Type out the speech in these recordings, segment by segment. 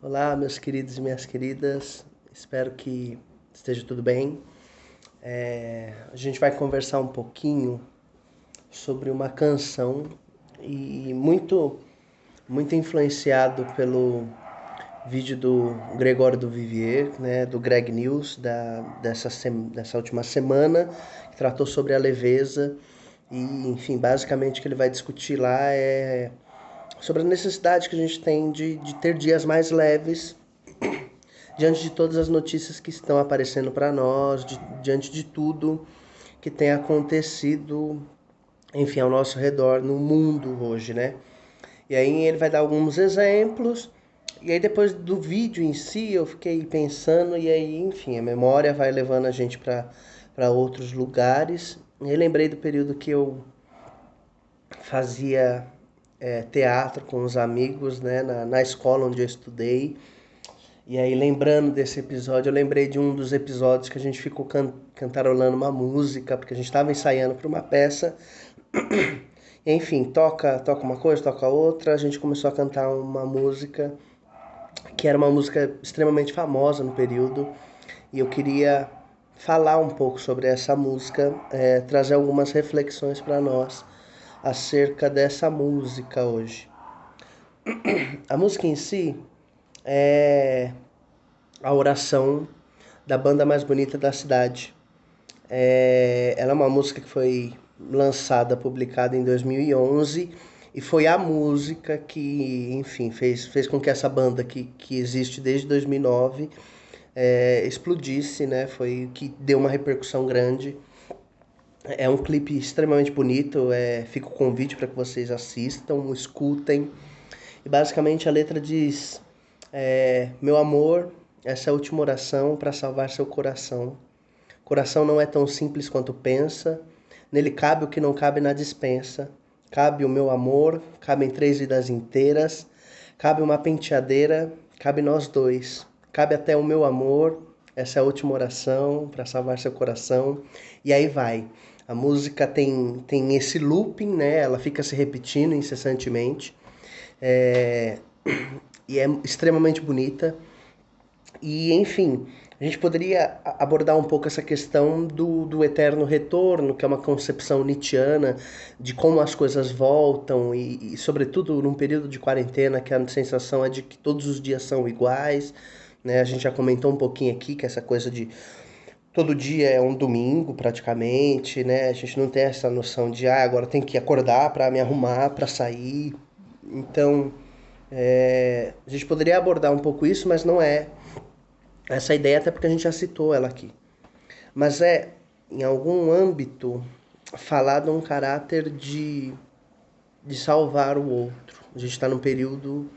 Olá, meus queridos e minhas queridas, espero que esteja tudo bem. A gente vai conversar um pouquinho sobre uma canção e muito influenciado pelo vídeo do Gregório do Vivier, né, do Greg News, dessa última semana, que tratou sobre a leveza e, enfim, basicamente o que ele vai discutir lá é sobre a necessidade que a gente tem de ter dias mais leves diante de todas as notícias que estão aparecendo para nós, diante de tudo que tem acontecido, enfim, ao nosso redor no mundo hoje, né? E aí ele vai dar alguns exemplos, e aí depois do vídeo em si eu fiquei pensando, e aí, enfim, a memória vai levando a gente para outros lugares. E aí lembrei do período que eu fazia teatro com os amigos, né, na escola onde eu estudei. E aí, lembrando desse episódio, eu lembrei de um dos episódios que a gente ficou cantarolando uma música, porque a gente estava ensaiando para uma peça. Enfim, toca uma coisa, toca outra. A gente começou a cantar uma música que era uma música extremamente famosa no período. E eu queria falar um pouco sobre essa música, trazer algumas reflexões para nós acerca dessa música hoje. A música em si é a oração da banda mais bonita da cidade. Ela é uma música que foi lançada, publicada em 2011 e foi a música que, enfim, fez com que essa banda que existe desde 2009 explodisse, né? Foi o que deu uma repercussão grande. É um clipe extremamente bonito, fica o convite para que vocês assistam, escutem. E basicamente a letra diz: meu amor, essa é a última oração para salvar seu coração. Coração não é tão simples quanto pensa, nele cabe o que não cabe na dispensa. Cabe o meu amor, cabem 3 vidas inteiras, cabe uma penteadeira, cabe nós dois. Cabe até o meu amor, essa é a última oração para salvar seu coração. E aí vai. A música tem esse looping, né? Ela fica se repetindo incessantemente. É, e é extremamente bonita. E, enfim, a gente poderia abordar um pouco essa questão do eterno retorno, que é uma concepção nietzschiana de como as coisas voltam e, sobretudo, num período de quarentena, que a sensação é de que todos os dias são iguais, né? A gente já comentou um pouquinho aqui que essa coisa de todo dia é um domingo, praticamente, né? A gente não tem essa noção de, agora tem que acordar para me arrumar, para sair. Então, a gente poderia abordar um pouco isso, mas não é essa ideia, até porque a gente já citou ela aqui. Mas em algum âmbito, falar de um caráter de salvar o outro. A gente está num período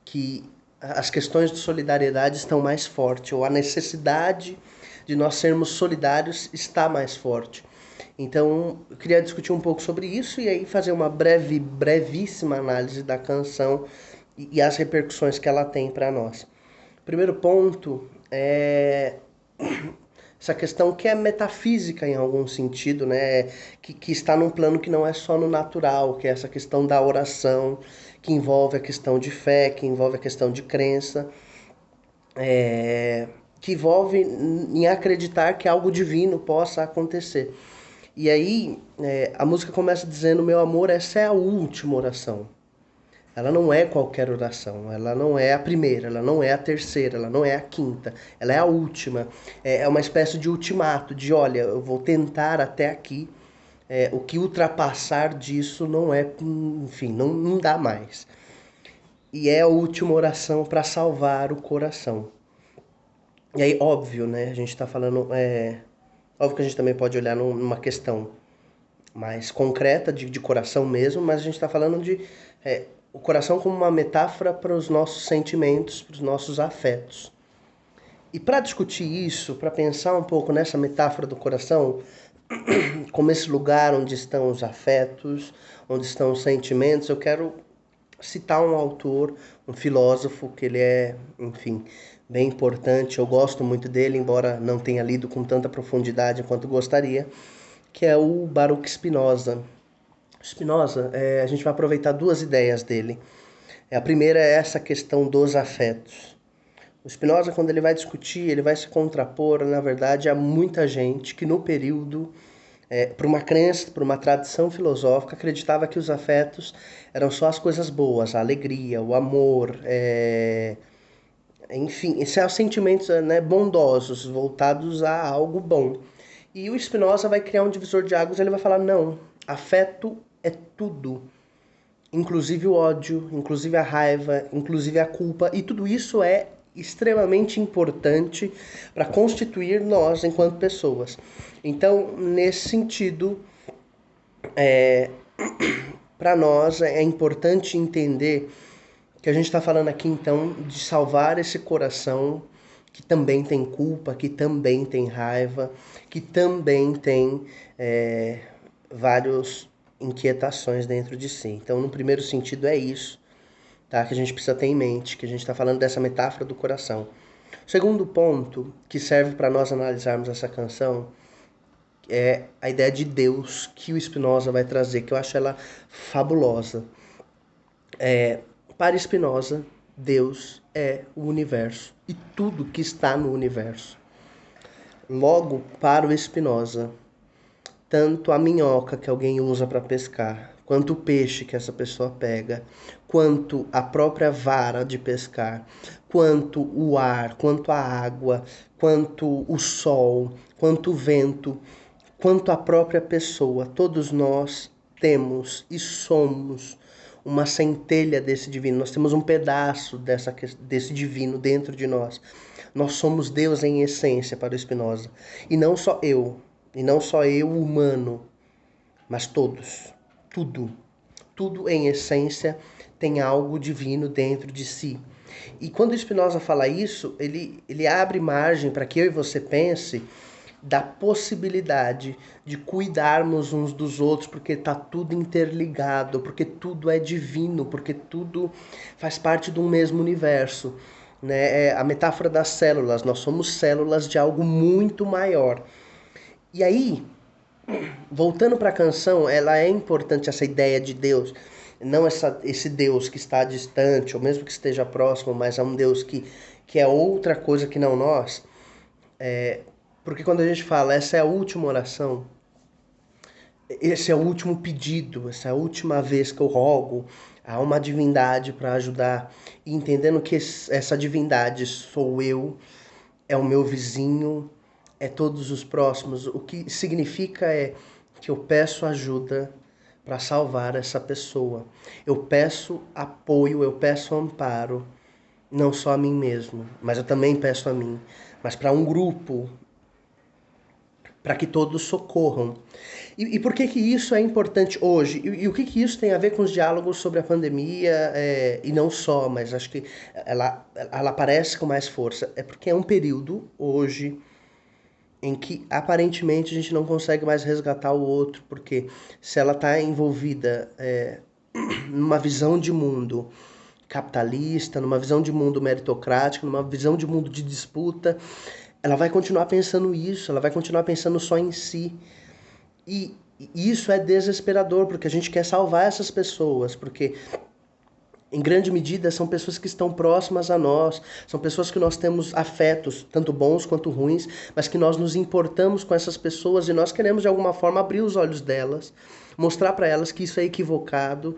que as questões de solidariedade estão mais fortes, ou a necessidade de nós sermos solidários está mais forte. Então, eu queria discutir um pouco sobre isso e aí fazer uma brevíssima análise da canção e as repercussões que ela tem para nós. O primeiro ponto é essa questão que é metafísica em algum sentido, né? Que está num plano que não é só no natural, que é essa questão da oração, que envolve a questão de fé, que envolve a questão de crença, que envolve em acreditar que algo divino possa acontecer. E aí a música começa dizendo: meu amor, essa é a última oração. Ela não é qualquer oração, ela não é a primeira, ela não é a terceira, ela não é a quinta, ela é a última. É uma espécie de ultimato, de olha, eu vou tentar até aqui, o que ultrapassar disso não é, enfim, não dá mais. E é a última oração para salvar o coração. E aí, óbvio, né, a gente está falando, óbvio que a gente também pode olhar numa questão mais concreta, de coração mesmo, mas a gente está falando de o coração como uma metáfora para os nossos sentimentos, para os nossos afetos. E para discutir isso, para pensar um pouco nessa metáfora do coração, como esse lugar onde estão os afetos, onde estão os sentimentos, eu quero citar um autor, um filósofo, que ele é, enfim, bem importante, eu gosto muito dele, embora não tenha lido com tanta profundidade quanto gostaria, que é o Baruch Spinoza. Spinoza, a gente vai aproveitar 2 ideias dele. A primeira é essa questão dos afetos. O Spinoza, quando ele vai discutir, ele vai se contrapor, na verdade, a muita gente que no período, por uma crença, por uma tradição filosófica, acreditava que os afetos eram só as coisas boas, a alegria, o amor, enfim, esses são sentimentos, né, bondosos, voltados a algo bom. E o Spinoza vai criar um divisor de águas, ele vai falar, não, afeto é tudo. Inclusive o ódio, inclusive a raiva, inclusive a culpa, e tudo isso é extremamente importante para constituir nós enquanto pessoas. Então, nesse sentido, para nós é importante entender que a gente está falando aqui então de salvar esse coração que também tem culpa, que também tem raiva, que também tem várias inquietações dentro de si. Então, no primeiro sentido é isso, tá? Que a gente precisa ter em mente, que a gente está falando dessa metáfora do coração. O segundo ponto que serve para nós analisarmos essa canção é a ideia de Deus que o Spinoza vai trazer, que eu acho ela fabulosa. Para Spinoza, Deus é o universo e tudo que está no universo. Logo, para o Spinoza, tanto a minhoca que alguém usa para pescar, quanto o peixe que essa pessoa pega, quanto a própria vara de pescar, quanto o ar, quanto a água, quanto o sol, quanto o vento, quanto a própria pessoa, todos nós temos e somos uma centelha desse divino. Nós temos um pedaço desse divino dentro de nós. Nós somos Deus em essência para o Spinoza. E não só eu humano, mas todos. Tudo. Tudo em essência tem algo divino dentro de si. E quando o Spinoza fala isso, ele abre margem para que eu e você pense da possibilidade de cuidarmos uns dos outros, porque está tudo interligado, porque tudo é divino, porque tudo faz parte de um mesmo universo. Né? A metáfora das células, nós somos células de algo muito maior. E aí, voltando para a canção, ela é importante, essa ideia de Deus, não esse Deus que está distante, ou mesmo que esteja próximo, mas é um Deus que é outra coisa que não nós. Porque quando a gente fala, essa é a última oração, esse é o último pedido, essa é a última vez que eu rogo a uma divindade para ajudar, e entendendo que essa divindade sou eu, é o meu vizinho, é todos os próximos, o que significa é que eu peço ajuda para salvar essa pessoa. Eu peço apoio, eu peço amparo, não só a mim mesmo, mas eu também peço a mim, mas para um grupo, para que todos socorram. E por que isso é importante hoje? E o que isso tem a ver com os diálogos sobre a pandemia, e não só, mas acho que ela aparece com mais força. É porque é um período, hoje, em que aparentemente a gente não consegue mais resgatar o outro, porque se ela está envolvida numa visão de mundo capitalista, numa visão de mundo meritocrático, numa visão de mundo de disputa, ela vai continuar pensando isso, ela vai continuar pensando só em si. E isso é desesperador, porque a gente quer salvar essas pessoas, porque em grande medida são pessoas que estão próximas a nós, são pessoas que nós temos afetos, tanto bons quanto ruins, mas que nós nos importamos com essas pessoas e nós queremos de alguma forma abrir os olhos delas, mostrar para elas que isso é equivocado,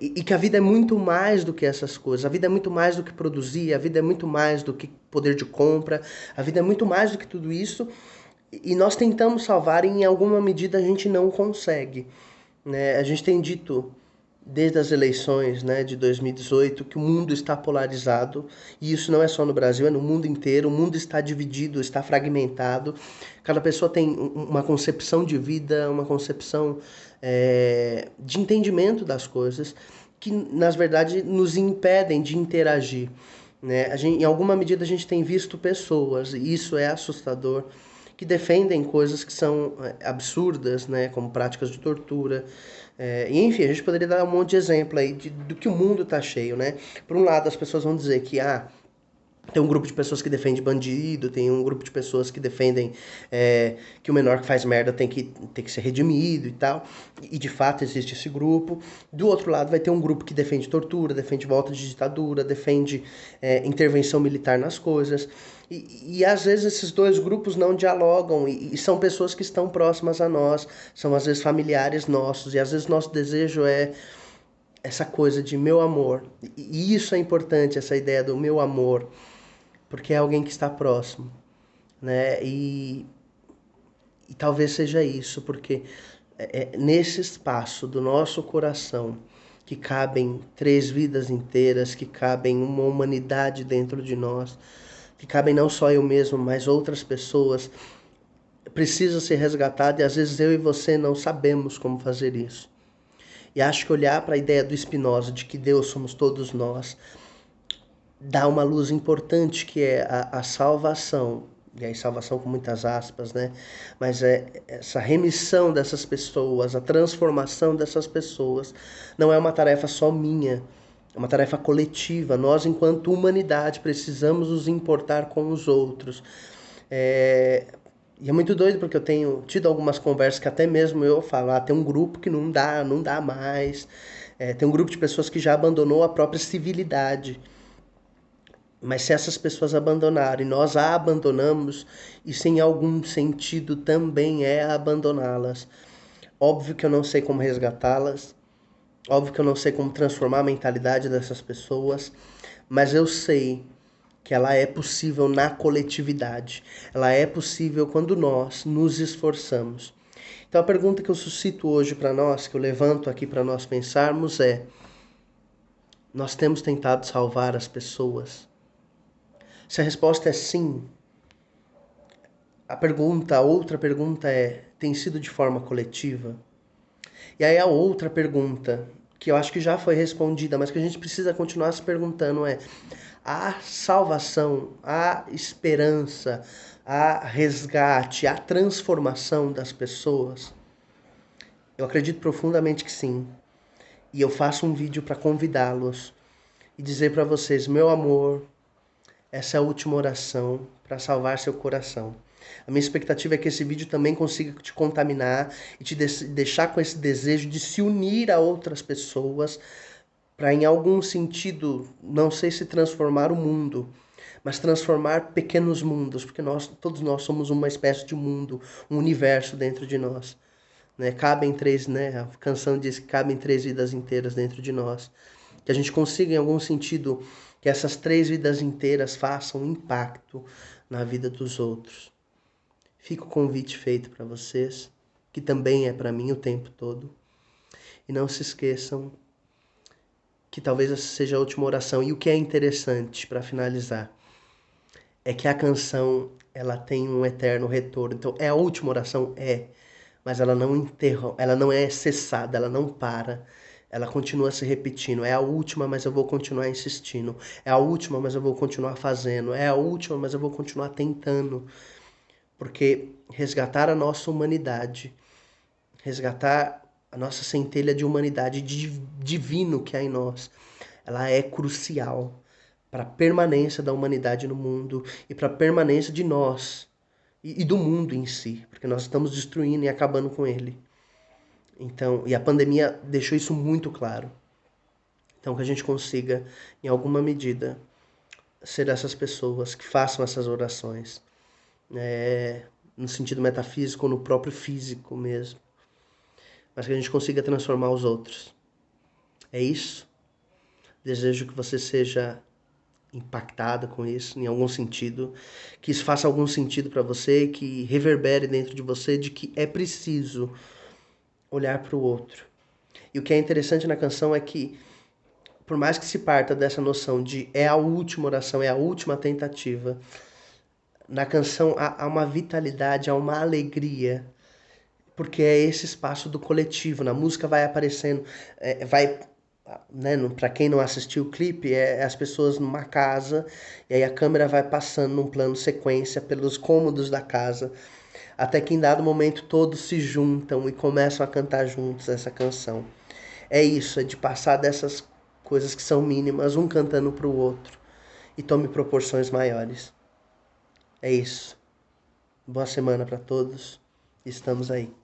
e que a vida é muito mais do que essas coisas, a vida é muito mais do que produzir, a vida é muito mais do que poder de compra, a vida é muito mais do que tudo isso, e nós tentamos salvar e em alguma medida a gente não consegue. Né? A gente tem dito desde as eleições, né, de 2018 que o mundo está polarizado, e isso não é só no Brasil, é no mundo inteiro. O mundo está dividido, está fragmentado, cada pessoa tem uma concepção de vida, uma concepção de entendimento das coisas que, na verdade, nos impedem de interagir. Né? Em alguma medida a gente tem visto pessoas, e isso é assustador, que defendem coisas que são absurdas, né, como práticas de tortura. E enfim, a gente poderia dar um monte de exemplo aí do que o mundo está cheio, né? Por um lado, as pessoas vão dizer que Tem um grupo de pessoas que defende bandido, tem um grupo de pessoas que defendem que o menor que faz merda tem que ser redimido e tal. E de fato existe esse grupo. Do outro lado vai ter um grupo que defende tortura, defende volta de ditadura, defende intervenção militar nas coisas. E às vezes esses dois grupos não dialogam e são pessoas que estão próximas a nós, são às vezes familiares nossos, e às vezes nosso desejo é essa coisa de meu amor. E isso é importante, essa ideia do meu amor, porque é alguém que está próximo, né? E talvez seja isso, porque nesse espaço do nosso coração que cabem 3 vidas inteiras, que cabem uma humanidade dentro de nós, que cabem não só eu mesmo, mas outras pessoas, precisa ser resgatado e às vezes eu e você não sabemos como fazer isso. E acho que olhar para a ideia do Spinoza de que Deus somos todos nós, dá uma luz importante que é a salvação, e aí salvação com muitas aspas, né? Mas essa remissão dessas pessoas, a transformação dessas pessoas, não é uma tarefa só minha, é uma tarefa coletiva. Nós, enquanto humanidade, precisamos nos importar com os outros. E é muito doido porque eu tenho tido algumas conversas que até mesmo eu falo, tem um grupo que não dá mais, tem um grupo de pessoas que já abandonou a própria civilidade. Mas se essas pessoas abandonarem, nós a abandonamos, isso em algum sentido também é abandoná-las. Óbvio que eu não sei como resgatá-las, óbvio que eu não sei como transformar a mentalidade dessas pessoas, mas eu sei que ela é possível na coletividade. Ela é possível quando nós nos esforçamos. Então a pergunta que eu suscito hoje para nós, que eu levanto aqui para nós pensarmos é: nós temos tentado salvar as pessoas? Se a resposta é sim, a outra pergunta é: tem sido de forma coletiva? E aí a outra pergunta, que eu acho que já foi respondida, mas que a gente precisa continuar se perguntando é: há salvação, há esperança, há resgate, há transformação das pessoas? Eu acredito profundamente que sim. E eu faço um vídeo para convidá-los e dizer para vocês: meu amor, essa é a última oração para salvar seu coração. A minha expectativa é que esse vídeo também consiga te contaminar e te deixar com esse desejo de se unir a outras pessoas para, em algum sentido, não sei se transformar o mundo, mas transformar pequenos mundos, porque todos nós somos uma espécie de mundo, um universo dentro de nós. Né? A canção diz que cabem 3 vidas inteiras dentro de nós. Que a gente consiga, em algum sentido, que essas 3 vidas inteiras façam um impacto na vida dos outros. Fica o convite feito para vocês, que também é para mim o tempo todo. E não se esqueçam que talvez essa seja a última oração. E o que é interessante, para finalizar, é que a canção ela tem um eterno retorno. Então, é a última oração? Mas ela não interrompe, ela não é cessada, ela não para. Ela continua se repetindo. É a última, mas eu vou continuar insistindo. É a última, mas eu vou continuar fazendo. É a última, mas eu vou continuar tentando. Porque resgatar a nossa humanidade, resgatar a nossa centelha de humanidade divino que há em nós, ela é crucial para a permanência da humanidade no mundo e para a permanência de nós e do mundo em si, porque nós estamos destruindo e acabando com ele. Então, e a pandemia deixou isso muito claro. Então, que a gente consiga, em alguma medida, ser essas pessoas que façam essas orações, no sentido metafísico ou no próprio físico mesmo, mas que a gente consiga transformar os outros. É isso. Desejo que você seja impactada com isso, em algum sentido, que isso faça algum sentido para você, que reverbere dentro de você de que é preciso olhar para o outro. E o que é interessante na canção é que, por mais que se parta dessa noção de é a última oração, é a última tentativa, na canção há uma vitalidade, há uma alegria, porque é esse espaço do coletivo. Na música vai aparecendo, né, para quem não assistiu o clipe, as pessoas numa casa, e aí a câmera vai passando num plano sequência pelos cômodos da casa, até que em dado momento todos se juntam e começam a cantar juntos essa canção. É isso, é de passar dessas coisas que são mínimas, um cantando para o outro. e tome proporções maiores. É isso. Boa semana para todos. Estamos aí.